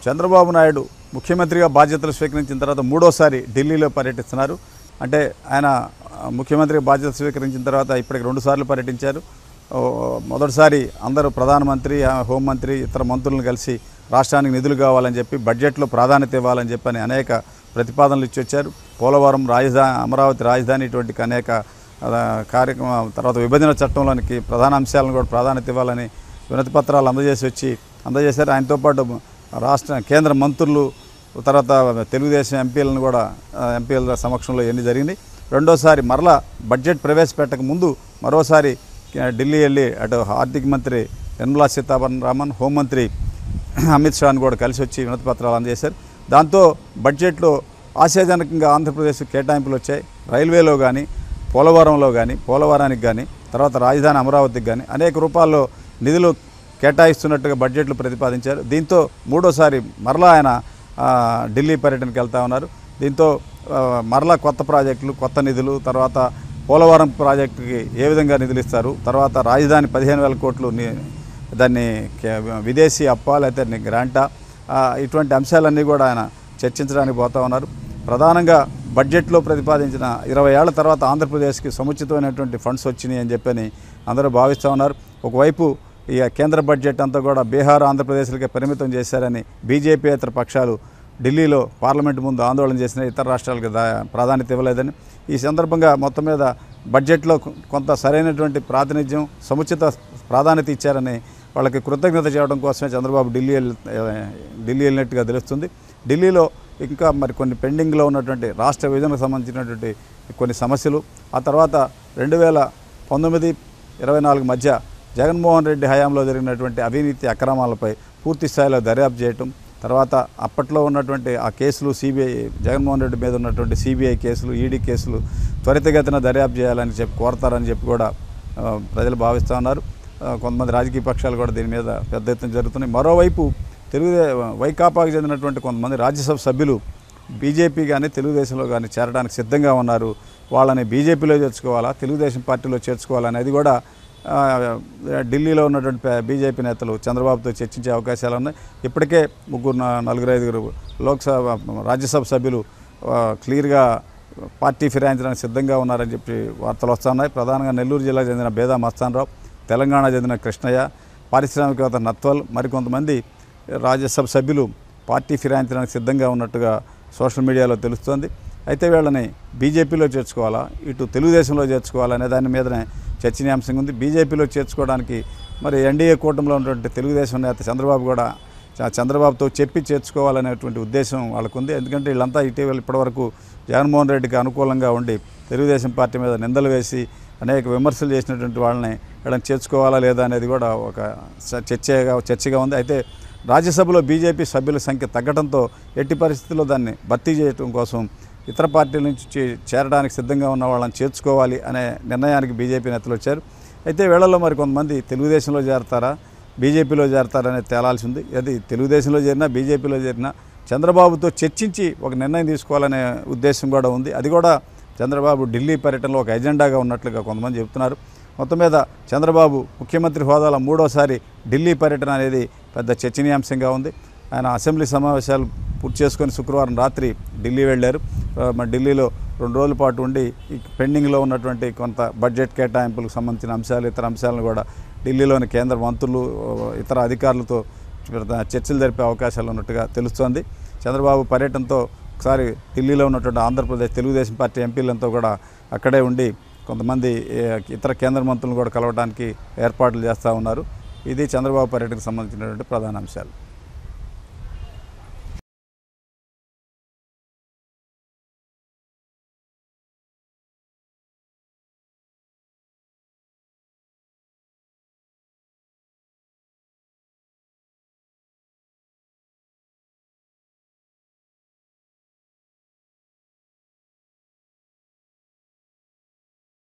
చంద్రబాబు నాయుడు ముఖ్యమంత్రిగా బాధ్యతలు స్వీకరించిన తర్వాత మూడోసారి ఢిల్లీలో పర్యటిస్తున్నారు. అంటే ఆయన ముఖ్యమంత్రిగా బాధ్యతలు స్వీకరించిన తర్వాత ఇప్పటికి 2 సార్లు పర్యటించారు. మొదటిసారి అందరూ ప్రధానమంత్రి, హోంమంత్రి, ఇతర మంత్రులను కలిసి రాష్ట్రానికి నిధులు కావాలని చెప్పి బడ్జెట్లో ప్రాధాన్యత ఇవ్వాలని చెప్పని అనేక ప్రతిపాదనలు ఇచ్చి వచ్చారు. పోలవరం అమరావతి రాజధాని ఇటువంటి అనేక కార్యక్రమం, తర్వాత విభజన చట్టంలోనికి ప్రధాన అంశాలను కూడా ప్రాధాన్యత ఇవ్వాలని వినతి పత్రాలు అందజేశారు. ఆయనతో పాటు కేంద్ర మంత్రులు, తర్వాత తెలుగుదేశం ఎంపీల సమక్షంలో ఎన్ని జరిగినాయి. రెండోసారి మరలా బడ్జెట్ ప్రవేశపెట్టక ముందు మరోసారి ఢిల్లీ వెళ్ళి అటు ఆర్థిక మంత్రి నిర్మలా సీతారామన్, హోంమంత్రి అమిత్ షాను కూడా కలిసి వచ్చి వినతి పత్రాలు అందజేశారు. దాంతో బడ్జెట్లో ఆశాజనకంగా ఆంధ్రప్రదేశ్ కేటాయింపులు వచ్చాయి. రైల్వేలో కానీ, పోలవరానికి కానీ, తర్వాత రాజధాని అమరావతికి కానీ అనేక రూపాల్లో నిధులు కేటాయిస్తున్నట్టుగా బడ్జెట్లు ప్రతిపాదించారు. దీంతో మూడోసారి మరలా ఆయన ఢిల్లీ పర్యటనకు వెళ్తా ఉన్నారు. దీంతో మరలా కొత్త ప్రాజెక్టులు, కొత్త నిధులు, తర్వాత పోలవరం ప్రాజెక్టుకి ఏ విధంగా నిధులు ఇస్తారు, తర్వాత రాజధాని 15,000 కోట్లు దాన్ని విదేశీ అప్పా లేకపోతే గ్రాంటా, ఇటువంటి అంశాలన్నీ కూడా ఆయన చర్చించడానికి పోతూ ఉన్నారు. ప్రధానంగా బడ్జెట్లో ప్రతిపాదించిన 20 ఏళ్ల తర్వాత ఆంధ్రప్రదేశ్కి సముచితమైనటువంటి ఫండ్స్ వచ్చినాయి అని చెప్పని అందరూ భావిస్తూ ఉన్నారు. ఒకవైపు ఈ కేంద్ర బడ్జెట్ అంతా కూడా బీహార్, ఆంధ్రప్రదేశ్లకే పరిమితం చేశారని బీజేపీయేతర పక్షాలు ఢిల్లీలో పార్లమెంటు ముందు ఆందోళన చేసిన, ఇతర రాష్ట్రాలకు ప్రాధాన్యత ఇవ్వలేదని, ఈ సందర్భంగా మొత్తం మీద బడ్జెట్లో కొంత సరైనటువంటి ప్రాతినిధ్యం, సముచిత ప్రాధాన్యత ఇచ్చారని వాళ్ళకి కృతజ్ఞత చేయడం కోసమే చంద్రబాబు ఢిల్లీ వెళ్ళినట్టుగా తెలుస్తుంది. ఢిల్లీలో ఇంకా మరి కొన్ని పెండింగ్లో ఉన్నటువంటి రాష్ట్ర విభజనకు సంబంధించినటువంటి కొన్ని సమస్యలు, ఆ తర్వాత 2019-24 మధ్య జగన్మోహన్ రెడ్డి హయాంలో జరిగినటువంటి అవినీతి అక్రమాలపై పూర్తి స్థాయిలో దర్యాప్తు చేయటం, తర్వాత అప్పట్లో ఉన్నటువంటి ఆ కేసులు జగన్మోహన్ రెడ్డి మీద ఉన్నటువంటి సిబిఐ కేసులు, ఈడీ కేసులు త్వరితగతిన దర్యాప్తు చేయాలని కోరతారని చెప్పి కూడా ప్రజలు భావిస్తూ ఉన్నారు. కొంతమంది రాజకీయ పక్షాలు కూడా దీని మీద పెద్ద ఎత్తున జరుగుతున్నాయి. మరోవైపు వైకాపాకు చెందినటువంటి కొంతమంది రాజ్యసభ సభ్యులు బీజేపీ కానీ తెలుగుదేశంలో కానీ చేరడానికి సిద్ధంగా ఉన్నారు. వాళ్ళని బీజేపీలో చేర్చుకోవాలా, తెలుగుదేశం పార్టీలో చేర్చుకోవాలనేది కూడా ఢిల్లీలో ఉన్నటువంటి బీజేపీ నేతలు చంద్రబాబుతో చర్చించే అవకాశాలు ఉన్నాయి. ఇప్పటికే 4-5 రాజ్యసభ సభ్యులు క్లియర్గా పార్టీ ఫిరాయించడానికి సిద్ధంగా ఉన్నారని చెప్పి వార్తలు వస్తున్నాయి. ప్రధానంగా నెల్లూరు జిల్లాకు చెందిన బేదా మస్తానరావు, తెలంగాణ చెందిన కృష్ణయ్య, పారిశ్రామికవేత్త నత్వల్, మరికొంతమంది రాజ్యసభ సభ్యులు పార్టీ ఫిరాయించడానికి సిద్ధంగా ఉన్నట్టుగా సోషల్ మీడియాలో తెలుస్తోంది. అయితే వీళ్ళని బీజేపీలో చేర్చుకోవాలా, ఇటు తెలుగుదేశంలో చేర్చుకోవాలా అనే దాని మీదనే చర్చనీయాంశంగా ఉంది. బీజేపీలో చేర్చుకోవడానికి మరి ఎన్డీఏ కూటమిలో ఉన్నటువంటి తెలుగుదేశం నేత చంద్రబాబు కూడా చంద్రబాబుతో చెప్పి చేర్చుకోవాలనేటువంటి ఉద్దేశం వాళ్ళకుంది. ఎందుకంటే వీళ్ళంతా ఇప్పటివరకు జగన్మోహన్ రెడ్డికి అనుకూలంగా ఉండి తెలుగుదేశం పార్టీ మీద నిందలు వేసి అనేక విమర్శలు చేసినటువంటి వాళ్ళని వీళ్ళని చేర్చుకోవాలా లేదా అనేది కూడా ఒక చర్చగా ఉంది. అయితే రాజ్యసభలో బీజేపీ సభ్యుల సంఖ్య తగ్గడంతో ఎట్టి పరిస్థితుల్లో దాన్ని భర్తీ చేయడం కోసం ఇతర పార్టీల నుంచి చేరడానికి సిద్ధంగా ఉన్న వాళ్ళని చేర్చుకోవాలి అనే నిర్ణయానికి బీజేపీ నేతలు వచ్చారు. అయితే వీళ్ళలో మరి కొంతమంది తెలుగుదేశంలో చేరతారా, బీజేపీలో చేరతారనేది తేలాల్సి ఉంది. అది తెలుగుదేశంలో చేరినా, బీజేపీలో చేరినా చంద్రబాబుతో చర్చించి ఒక నిర్ణయం తీసుకోవాలనే ఉద్దేశం కూడా ఉంది. అది కూడా చంద్రబాబు ఢిల్లీ పర్యటనలో ఒక ఎజెండాగా ఉన్నట్లుగా కొంతమంది చెబుతున్నారు. మొత్తం మీద చంద్రబాబు ముఖ్యమంత్రి హోదాలో మూడోసారి ఢిల్లీ పర్యటన అనేది పెద్ద చర్చనీయాంశంగా ఉంది. ఆయన అసెంబ్లీ సమావేశాలు పూర్తి చేసుకొని శుక్రవారం రాత్రి ఢిల్లీ వెళ్ళారు. ఢిల్లీలో 2 రోజుల పాటు ఉండి ఈ పెండింగ్లో ఉన్నటువంటి కొంత బడ్జెట్ కేటాయింపులకు సంబంధించిన అంశాలు, ఇతర అంశాలను కూడా ఢిల్లీలోని కేంద్ర మంత్రులు, ఇతర అధికారులతో చర్చలు జరిపే అవకాశాలు ఉన్నట్టుగా తెలుస్తోంది. చంద్రబాబు పర్యటనతో ఒకసారి ఢిల్లీలో ఉన్నటువంటి ఆంధ్రప్రదేశ్ తెలుగుదేశం పార్టీ ఎంపీలంతా కూడా అక్కడే ఉండి కొంతమంది ఇతర కేంద్ర మంత్రులను కూడా కలవడానికి ఏర్పాట్లు చేస్తూ ఉన్నారు. ఇది చంద్రబాబు పర్యటనకు సంబంధించినటువంటి ప్రధాన అంశాలు.